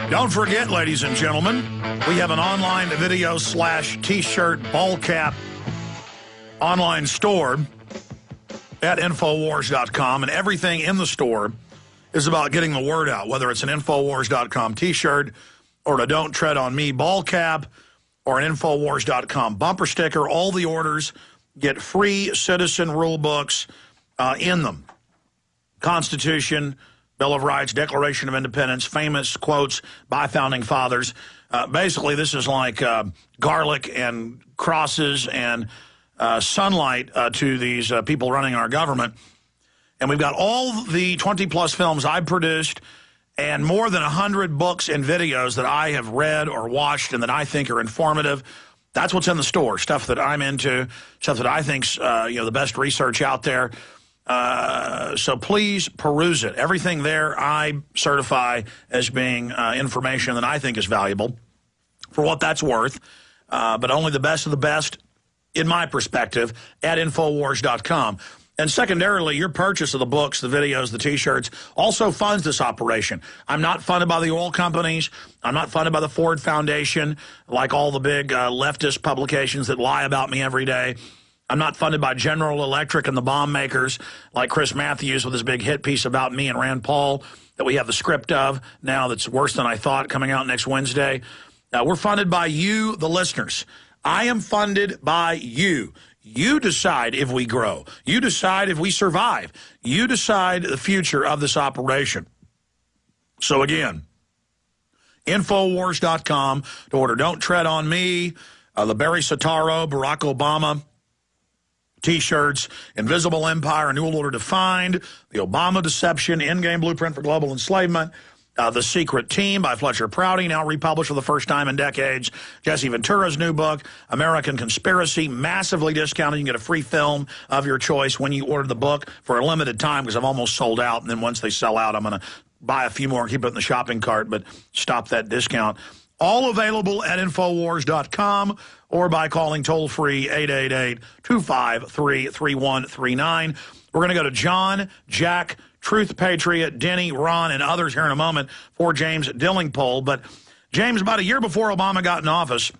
Don't forget, ladies and gentlemen, we have an online video / t-shirt ball cap online store at Infowars.com, and everything in the store is about getting the word out, whether it's an Infowars.com t-shirt or a Don't Tread on Me ball cap or an Infowars.com bumper sticker. All the orders get free citizen rule books in them. Constitution, Bill of Rights, Declaration of Independence, famous quotes by founding fathers. Basically, this is like garlic and crosses and sunlight to these people running our government. And we've got all the 20-plus films I've produced and more than 100 books and videos that I have read or watched and that I think are informative. That's what's in the store, stuff that I'm into, stuff that I think's the best research out there. So please peruse it. Everything there I certify as being information that I think is valuable for what that's worth, but only the best of the best, in my perspective, at Infowars.com. And secondarily, your purchase of the books, the videos, the T-shirts also funds this operation. I'm not funded by the oil companies. I'm not funded by the Ford Foundation, like all the big leftist publications that lie about me every day. I'm not funded by General Electric and the bomb makers like Chris Matthews with his big hit piece about me and Rand Paul that we have the script of now that's worse than I thought, coming out next Wednesday. We're funded by you, the listeners. I am funded by you. You decide if we grow. You decide if we survive. You decide the future of this operation. So again, Infowars.com to order Don't Tread on Me, the Barry Soetoro, Barack Obama T-shirts, Invisible Empire, A New Order Defined, The Obama Deception, Endgame Blueprint for Global Enslavement, The Secret Team by Fletcher Prouty, now republished for the first time in decades, Jesse Ventura's new book, American Conspiracy, massively discounted. You can get a free film of your choice when you order the book for a limited time because I've almost sold out, and then once they sell out, I'm going to buy a few more and keep it in the shopping cart, but stop that discount. All available at Infowars.com or by calling toll-free 888-253-3139. We're going to go to John, Jack, Truth Patriot, Denny, Ron, and others here in a moment for James Dillingpole. But, James, about a year before Obama got in office,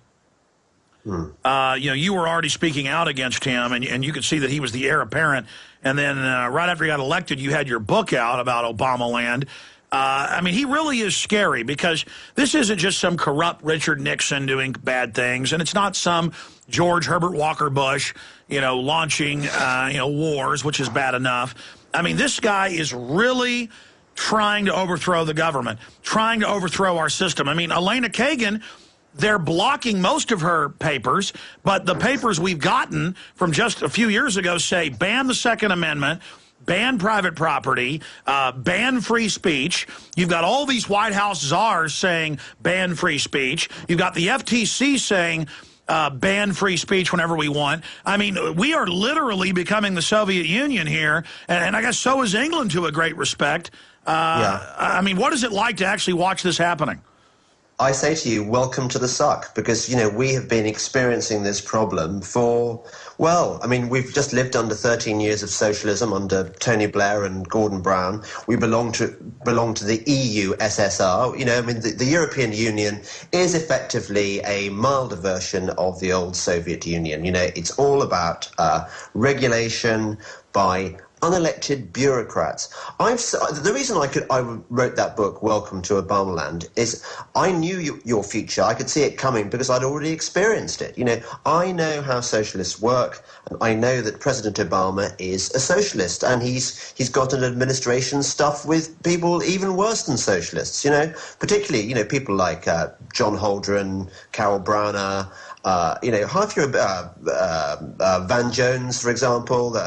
you were already speaking out against him, and you could see that he was the heir apparent. And then right after he got elected, you had your book out about Obama land. He really is scary because this isn't just some corrupt Richard Nixon doing bad things, and it's not some George Herbert Walker Bush, launching, wars, which is bad enough. This guy is really trying to overthrow the government, trying to overthrow our system. Elena Kagan, they're blocking most of her papers, but the papers we've gotten from just a few years ago say ban the Second Amendment, ban private property, ban free speech. You've got all these White House czars saying ban free speech. You've got the FTC saying ban free speech whenever we want. We are literally becoming the Soviet Union here, and I guess so is England to a great respect. What is it like to actually watch this happening? I say to you, welcome to the suck, because, we have been experiencing this problem for, we've just lived under 13 years of socialism under Tony Blair and Gordon Brown. We belong to the EU SSR. The European Union is effectively a milder version of the old Soviet Union. It's all about regulation by unelected bureaucrats. The reason I wrote that book, Welcome to Obama Land, is I knew your future. I could see it coming because I'd already experienced it. I know how socialists work, and I know that President Obama is a socialist, and he's got an administration stuffed with people even worse than socialists. Particularly people like John Holdren, Carol Browner. Half your Van Jones, for example.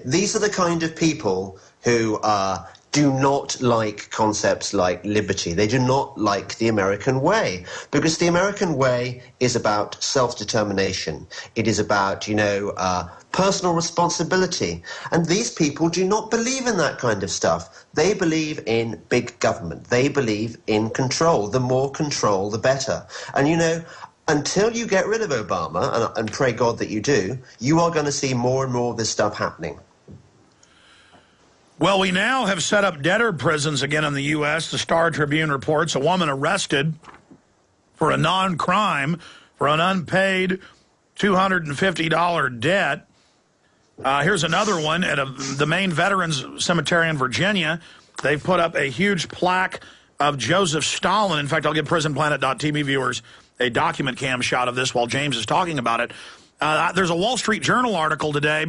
These are the kind of people who do not like concepts like liberty. They do not like the American way, because the American way is about self-determination. It is about, personal responsibility. And these people do not believe in that kind of stuff. They believe in big government. They believe in control. The more control, the better. And, until you get rid of Obama, and pray God that you do, you are going to see more and more of this stuff happening. Well, we now have set up debtor prisons again in the U.S. The Star Tribune reports a woman arrested for a non-crime for an unpaid $250 debt. Here's another one at the main Veterans Cemetery in Virginia. They've put up a huge plaque of Joseph Stalin. In fact, I'll give PrisonPlanet.tv viewers a document cam shot of this while James is talking about it. There's a Wall Street Journal article today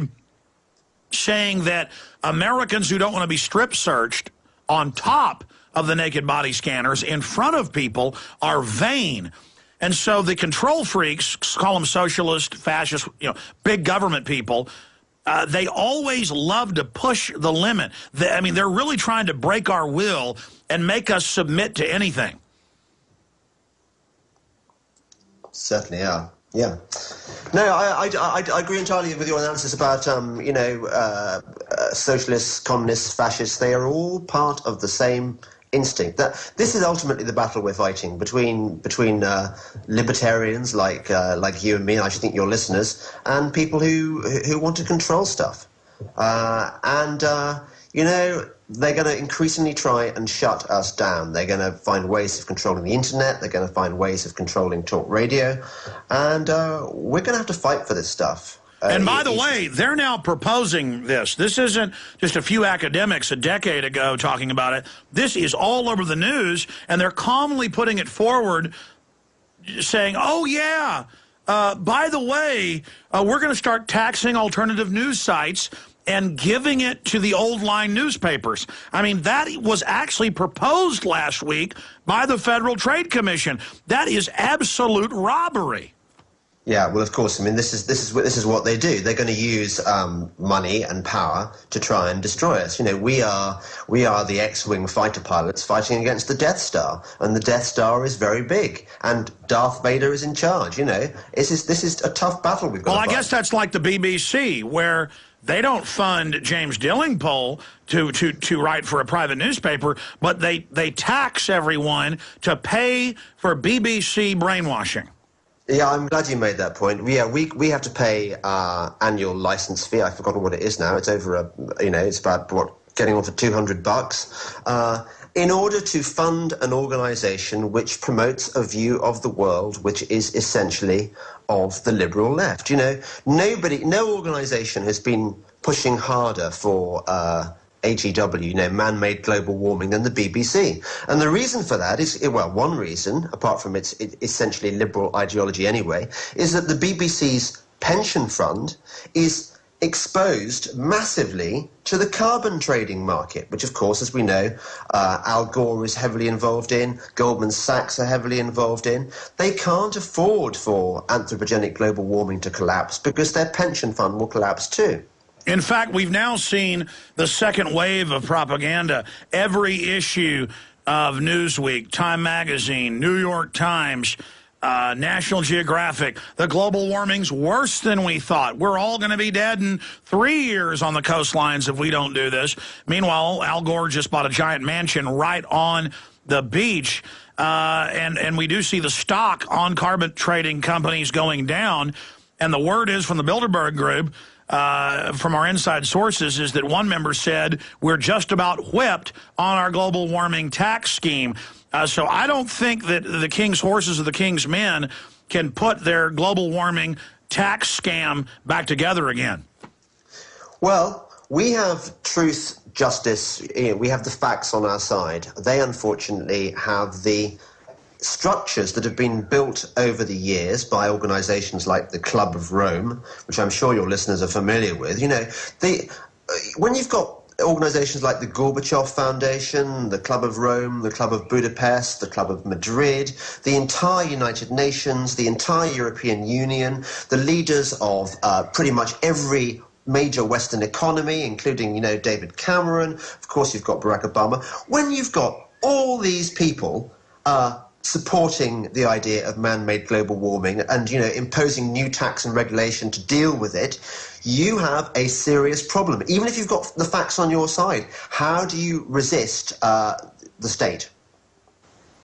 saying that Americans who don't want to be strip searched on top of the naked body scanners in front of people are vain. And so the control freaks, call them socialist, fascist, big government people, they always love to push the limit. I mean, they're really trying to break our will and make us submit to anything. Certainly are. Yeah. No, I agree entirely with your analysis about, socialists, communists, fascists. They are all part of the same instinct. That this is ultimately the battle we're fighting between libertarians like you and me, I should think your listeners, and people who want to control stuff. They're going to increasingly try and shut us down. They're going to find ways of controlling the internet. They're going to find ways of controlling talk radio. And we're going to have to fight for this stuff. And by the way, they're now proposing this. This isn't just a few academics a decade ago talking about it. This is all over the news, and they're calmly putting it forward, saying, oh, yeah, by the way, we're going to start taxing alternative news sites and giving it to the old-line newspapers. I mean, that was actually proposed last week by the Federal Trade Commission. That is absolute robbery. Yeah, well, of course. I mean, this is what they do. They're going to use money and power to try and destroy us. We are the X-wing fighter pilots fighting against the Death Star, and the Death Star is very big, and Darth Vader is in charge. This is a tough battle we've got. Well, I guess that's like the BBC, where they don't fund James Dillingpole to write for a private newspaper, but they tax everyone to pay for BBC brainwashing. Yeah, I'm glad you made that point. Yeah, we have to pay annual license fee. I've forgotten what it is now. It's over it's about getting on for $200 in order to fund an organization which promotes a view of the world which is essentially of the liberal left. No organization has been pushing harder for AGW, man-made global warming, than the BBC. And the reason for that is, one reason, apart from its essentially liberal ideology anyway, is that the BBC's pension fund is exposed massively to the carbon trading market, which, of course, as we know, Al Gore is heavily involved in, Goldman Sachs are heavily involved in. They can't afford for anthropogenic global warming to collapse because their pension fund will collapse too. In fact, we've now seen the second wave of propaganda. Every issue of Newsweek, Time Magazine, New York Times, National Geographic, the global warming's worse than we thought. We're all going to be dead in 3 years on the coastlines if we don't do this. Meanwhile, Al Gore just bought a giant mansion right on the beach. And we do see the stock on carbon trading companies going down. And the word is from the Bilderberg Group, from our inside sources, is that one member said we're just about whipped on our global warming tax scheme. So I don't think that the king's horses or the king's men can put their global warming tax scam back together again. Well, we have truth, justice, we have the facts on our side. They unfortunately have the structures that have been built over the years by organizations like the Club of Rome, which I'm sure your listeners are familiar with. When you've got organizations like the Gorbachev Foundation, the Club of Rome, the Club of Budapest, the Club of Madrid, the entire United Nations, the entire European Union, the leaders of pretty much every major Western economy, including, David Cameron, of course you've got Barack Obama. When you've got all these people supporting the idea of man-made global warming and, imposing new tax and regulation to deal with it, you have a serious problem. Even if you've got the facts on your side, how do you resist the state?